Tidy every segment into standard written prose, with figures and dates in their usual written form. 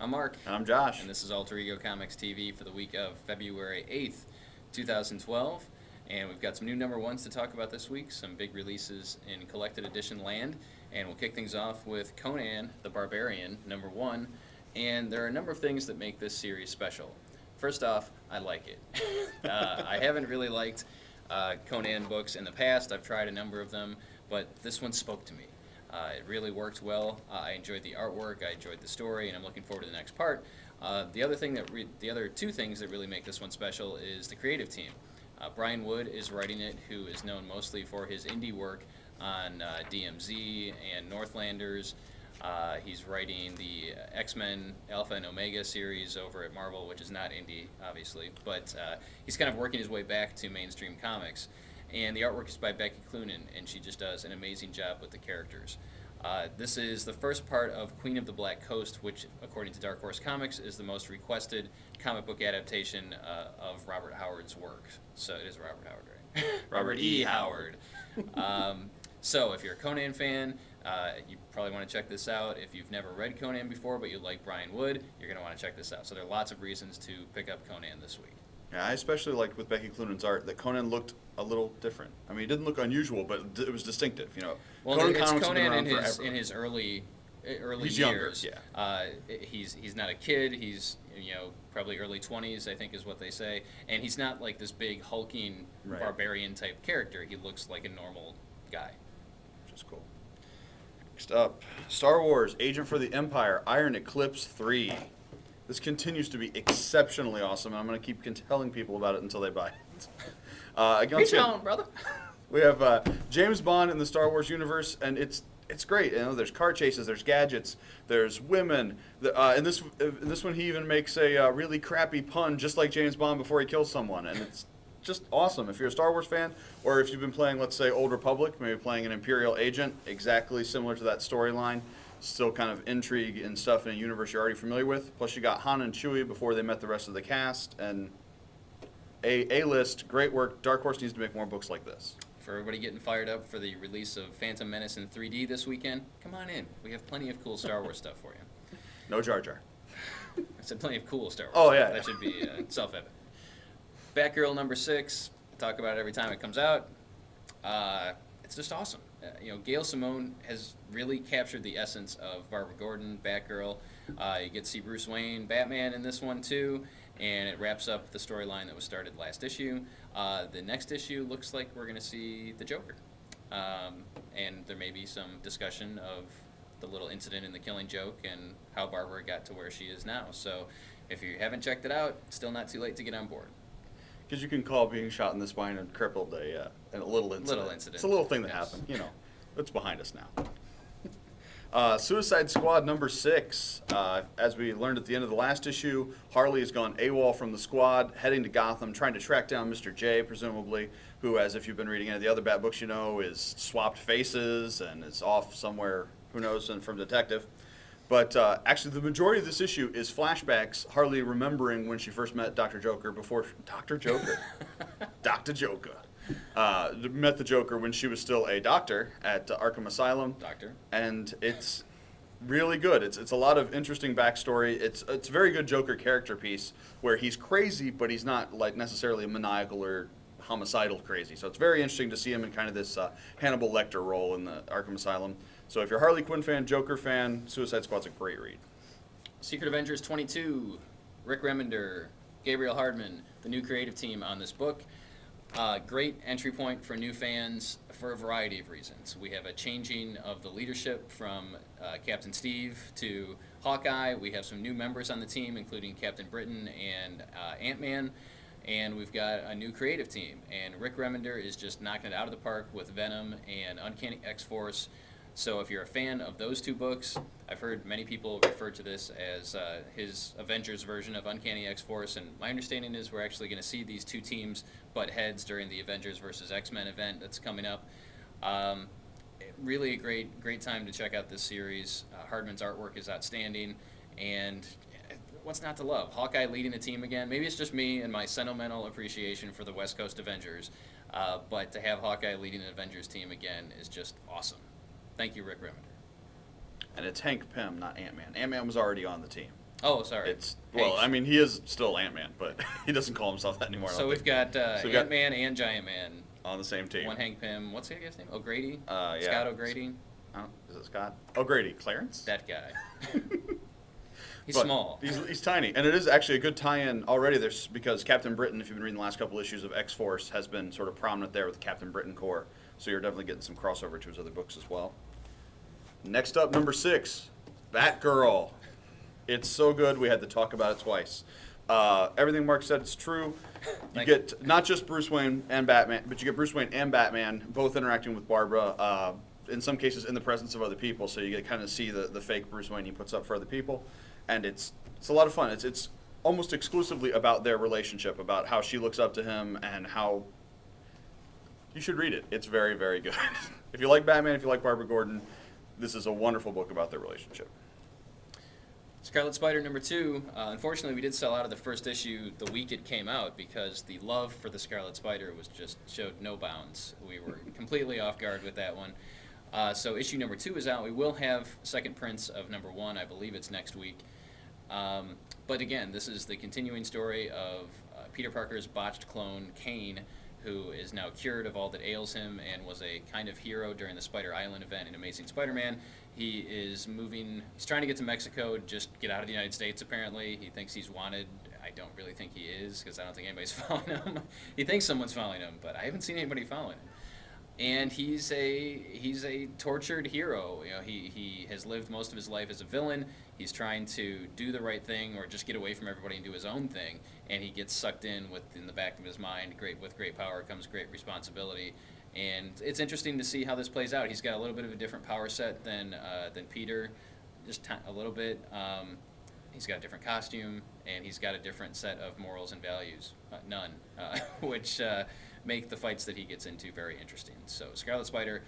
I'm Mark. And I'm Josh. And this is Alter Ego Comics TV for the week of February 8th, 2012. And we've got some new number ones to talk about this week, some big releases in collected edition land. And we'll kick things off with Conan the Barbarian, number one. And there are a number of things that make this series special. First off, I like it. I haven't really liked Conan books in the past. I've tried a number of them, but this one spoke to me. It really worked well. I enjoyed the artwork, I enjoyed the story, and I'm looking forward to the next part. The other two things that really make this one special is the creative team. Brian Wood is writing it, who is known mostly for his indie work on DMZ and Northlanders. He's writing the X-Men Alpha and Omega series over at Marvel, which is not indie, obviously, but he's kind of working his way back to mainstream comics. And the artwork is by Becky Cloonan, and she just does an amazing job with the characters. This is the first part of Queen of the Black Coast, which, according to Dark Horse Comics, is the most requested comic book adaptation of Robert Howard's work. So it is Robert Howard, right? Robert E. Howard. So if you're a Conan fan, you probably want to check this out. If you've never read Conan before, but you like Brian Wood, you're going to want to check this out. So there are lots of reasons to pick up Conan this week. Yeah, I especially liked with Becky Cloonan's art that Conan looked a little different. I mean, he didn't look unusual, but it was distinctive. You know, well, Conan it's comics have been Conan around in his early He's years. Younger, yeah. He's not a kid. He's probably early 20s, I think is what they say, and he's not like this big hulking barbarian type character. He looks like a normal guy, which is cool. Next up, Star Wars: Agent for the Empire, Iron Eclipse 3. This continues to be exceptionally awesome, and I'm going to keep telling people about it until they buy it. Reach on, brother. We have James Bond in the Star Wars universe, and it's great. You know, there's car chases, there's gadgets, there's women. In this one, he even makes a really crappy pun, just like James Bond before he kills someone, and it's just awesome. If you're a Star Wars fan, or if you've been playing, let's say, Old Republic, maybe playing an Imperial agent, exactly similar to that storyline. Still kind of intrigue and stuff in a universe you're already familiar with. Plus you got Han and Chewie before they met the rest of the cast. And A-list, great work. Dark Horse needs to make more books like this. For everybody getting fired up for the release of Phantom Menace in 3D this weekend, come on in. We have plenty of cool Star Wars stuff for you. No Jar Jar. I said plenty of cool Star Wars stuff. Yeah. That should be self-evident. Batgirl number 6. I talk about it every time it comes out. It's just awesome. Gail Simone has really captured the essence of Barbara Gordon, Batgirl. You get to see Bruce Wayne, Batman in this one too, and it wraps up the storyline that was started last issue. The next issue looks like we're going to see the Joker, and there may be some discussion of the little incident in The Killing Joke and how Barbara got to where she is now. So if you haven't checked it out, still not too late to get on board. Because you can call being shot in the spine and crippled a little incident. It's a little thing that happened. It's behind us now. Suicide Squad number 6. As we learned at the end of the last issue, Harley has gone AWOL from the squad, heading to Gotham, trying to track down Mr. J, presumably, who, as if you've been reading any of the other Bat books, is swapped faces and is off somewhere, who knows, and from detective. But actually, the majority of this issue is flashbacks, Harley remembering when she first met Dr. Joker before... Dr. Joker? Dr. Joker. Met the Joker when she was still a doctor at Arkham Asylum. Doctor. And it's really good. It's a lot of interesting backstory. It's a very good Joker character piece where he's crazy, but he's not like necessarily maniacal or homicidal crazy. So it's very interesting to see him in kind of this Hannibal Lecter role in the Arkham Asylum. So if you're a Harley Quinn fan, Joker fan, Suicide Squad's a great read. Secret Avengers 22, Rick Remender, Gabriel Hardman, the new creative team on this book. Great entry point for new fans for a variety of reasons. We have a changing of the leadership from Captain Steve to Hawkeye. We have some new members on the team, including Captain Britain and Ant-Man. And we've got a new creative team. And Rick Remender is just knocking it out of the park with Venom and Uncanny X-Force. So if you're a fan of those two books, I've heard many people refer to this as his Avengers version of Uncanny X-Force, and my understanding is we're actually going to see these two teams butt heads during the Avengers versus X-Men event that's coming up. Really a great time to check out this series. Hardman's artwork is outstanding, and what's not to love? Hawkeye leading the team again. Maybe it's just me and my sentimental appreciation for the West Coast Avengers, but to have Hawkeye leading an Avengers team again is just awesome. Thank you, Rick Remender. And it's Hank Pym, not Ant-Man. Ant-Man was already on the team. Oh, sorry. I mean, he is still Ant-Man, but he doesn't call himself that anymore. So we've got Ant-Man and Giant Man on the same team. One Hank Pym. What's the guy's name? O'Grady? Yeah. Scott O'Grady? Is it Scott? O'Grady. Clarence? That guy. He's small. He's tiny. And it is actually a good tie-in already. Because Captain Britain, if you've been reading the last couple issues of X-Force, has been sort of prominent there with the Captain Britain Corps. So you're definitely getting some crossover to his other books as well. Next up, number 6, Batgirl. It's so good, we had to talk about it twice. Everything Mark said is true. You get not just Bruce Wayne and Batman, but you get Bruce Wayne and Batman both interacting with Barbara, in some cases in the presence of other people, so you get kind of see the fake Bruce Wayne he puts up for other people. And it's a lot of fun. It's almost exclusively about their relationship, about how she looks up to him and how... You should read it. It's very, very good. If you like Batman, if you like Barbara Gordon, this is a wonderful book about their relationship. Scarlet Spider number 2. Unfortunately, we did sell out of the first issue the week it came out because the love for the Scarlet Spider showed no bounds. We were completely off guard with that one. So issue number 2 is out. We will have second prints of number 1. I believe it's next week. But again, this is the continuing story of Peter Parker's botched clone, Kane, who is now cured of all that ails him and was a kind of hero during the Spider Island event in Amazing Spider-Man. He's trying to get to Mexico, just get out of the United States, apparently. He thinks he's wanted. I don't really think he is, because I don't think anybody's following him. He thinks someone's following him, but I haven't seen anybody following him. And he's a tortured hero. You know, he has lived most of his life as a villain. He's trying to do the right thing or just get away from everybody and do his own thing. And he gets sucked in the back of his mind. With great power comes great responsibility. And it's interesting to see how this plays out. He's got a little bit of a different power set than Peter, just a little bit. He's got a different costume, and he's got a different set of morals and values. None, which make the fights that he gets into very interesting. So Scarlet Spider,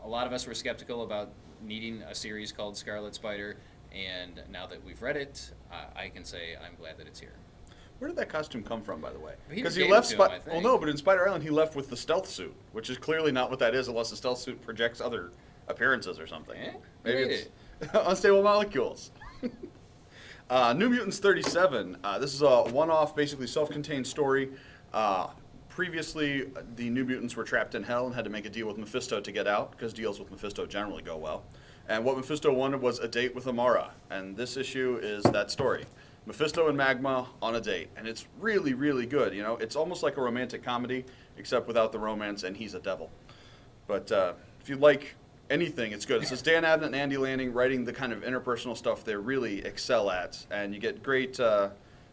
a lot of us were skeptical about needing a series called Scarlet Spider, and now that we've read it, I can say I'm glad that it's here. Where did that costume come from, by the way? Because he left. Well, no, but in Spider Island he left with the stealth suit, which is clearly not what that is, unless the stealth suit projects other appearances or something. Maybe it's unstable molecules. New Mutants 37. This is a one-off, basically self-contained story. Previously, the New Mutants were trapped in hell and had to make a deal with Mephisto to get out, because deals with Mephisto generally go well. And what Mephisto wanted was a date with Amara, and this issue is that story. Mephisto and Magma on a date, and it's really, really good. You know, it's almost like a romantic comedy, except without the romance, and he's a devil. But if you like anything, it's good. It says Dan Abnett and Andy Lanning writing the kind of interpersonal stuff they really excel at, and you get great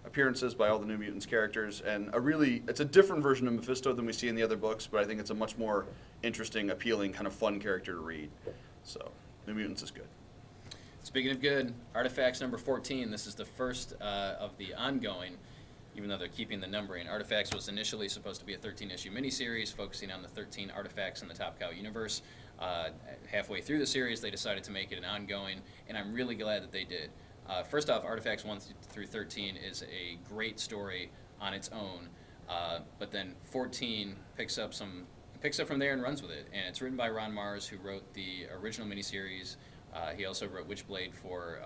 appearances by all the New Mutants characters, and it's a different version of Mephisto than we see in the other books, but I think it's a much more interesting, appealing, kind of fun character to read. So, New Mutants is good. Speaking of good, Artifacts number 14. This is the first of the ongoing, even though they're keeping the numbering. Artifacts was initially supposed to be a 13-issue miniseries focusing on the 13 artifacts in the Top Cow universe. Halfway through the series, they decided to make it an ongoing, and I'm really glad that they did. First off, Artifacts 1 through 13 is a great story on its own, but then 14 picks up from there and runs with it. And it's written by Ron Mars, who wrote the original miniseries. He also wrote Witchblade for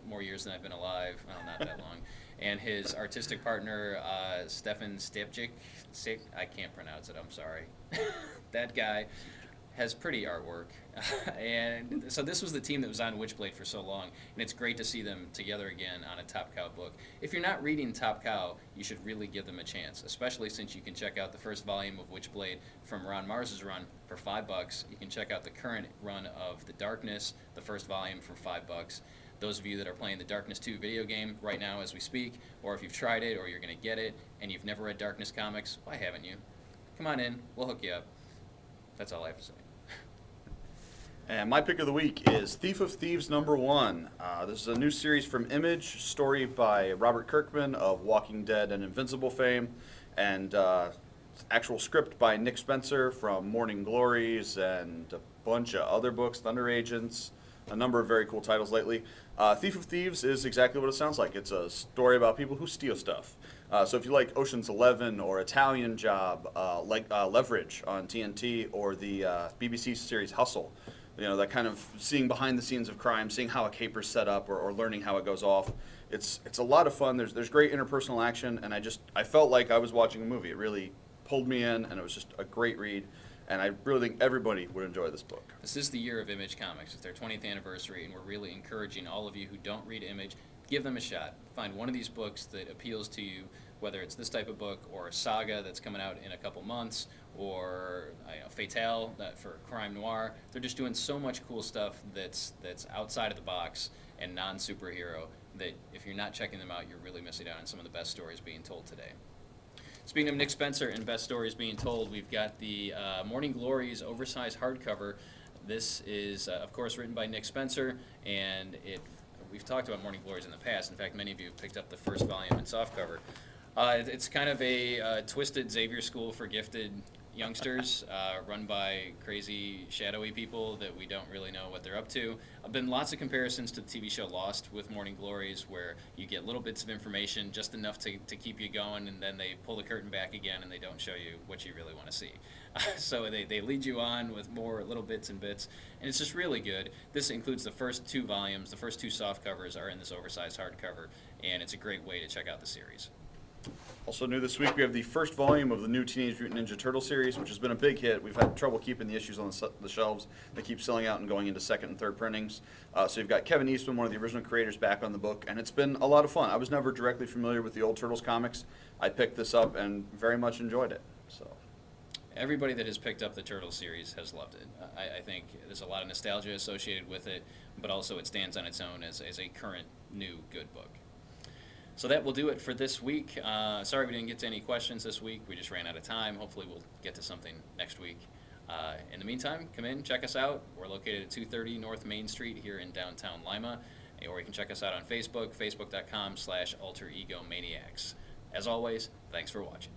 more years than I've been alive. Well, not that long. And his artistic partner, Stefan Stepjic, I can't pronounce it, I'm sorry. That guy has pretty artwork. And so this was the team that was on Witchblade for so long, and it's great to see them together again on a Top Cow book. If you're not reading Top Cow, you should really give them a chance, especially since you can check out the first volume of Witchblade from Ron Mars's run for $5. You can check out the current run of The Darkness, the first volume, for $5. Those of you that are playing the Darkness 2 video game right now as we speak, or if you've tried it or you're going to get it and you've never read Darkness comics, why haven't you? Come on in, we'll hook you up. That's all I have to say. And my pick of the week is Thief of Thieves #1. This is a new series from Image, story by Robert Kirkman of Walking Dead and Invincible fame, and actual script by Nick Spencer from Morning Glories and a bunch of other books, Thunder Agents, a number of very cool titles lately. Thief of Thieves is exactly what it sounds like. It's a story about people who steal stuff. So if you like Ocean's 11 or Italian Job, like Leverage on TNT, or the BBC series Hustle, that kind of seeing behind the scenes of crime, seeing how a caper's set up, or learning how it goes off. It's a lot of fun. There's great interpersonal action, and I felt like I was watching a movie. It really pulled me in, and it was just a great read. And I really think everybody would enjoy this book. This is the year of Image Comics. It's their 20th anniversary, and we're really encouraging all of you who don't read Image, give them a shot. Find one of these books that appeals to you, whether it's this type of book or a saga that's coming out in a couple months, or Fatale for crime noir. They're just doing so much cool stuff that's outside of the box and non-superhero that if you're not checking them out, you're really missing out on some of the best stories being told today. Speaking of Nick Spencer and best stories being told, we've got the Morning Glories oversized hardcover. This is, of course, written by Nick Spencer, and we've talked about Morning Glories in the past. In fact, many of you have picked up the first volume in softcover. It's kind of a twisted Xavier School for gifted youngsters, run by crazy, shadowy people that we don't really know what they're up to. Been lots of comparisons to the TV show Lost with Morning Glories, where you get little bits of information, just enough to keep you going, and then they pull the curtain back again and they don't show you what you really want to see. So they lead you on with more little bits and bits, and it's just really good. This includes the first 2 volumes. The first 2 soft covers are in this oversized hardcover, and it's a great way to check out the series. Also new this week, we have the first volume of the new Teenage Mutant Ninja Turtle series, which has been a big hit. We've had trouble keeping the issues on the shelves. They keep selling out and going into second and third printings. So you've got Kevin Eastman, one of the original creators, back on the book, and it's been a lot of fun. I was never directly familiar with the old Turtles comics. I picked this up and very much enjoyed it. So everybody that has picked up the Turtles series has loved it. I think there's a lot of nostalgia associated with it, but also it stands on its own as a current, new, good book. So that will do it for this week. Sorry we didn't get to any questions this week. We just ran out of time. Hopefully we'll get to something next week. In the meantime, come in, check us out. We're located at 230 North Main Street here in downtown Lima. Or you can check us out on Facebook, facebook.com/alteregomaniacs. As always, thanks for watching.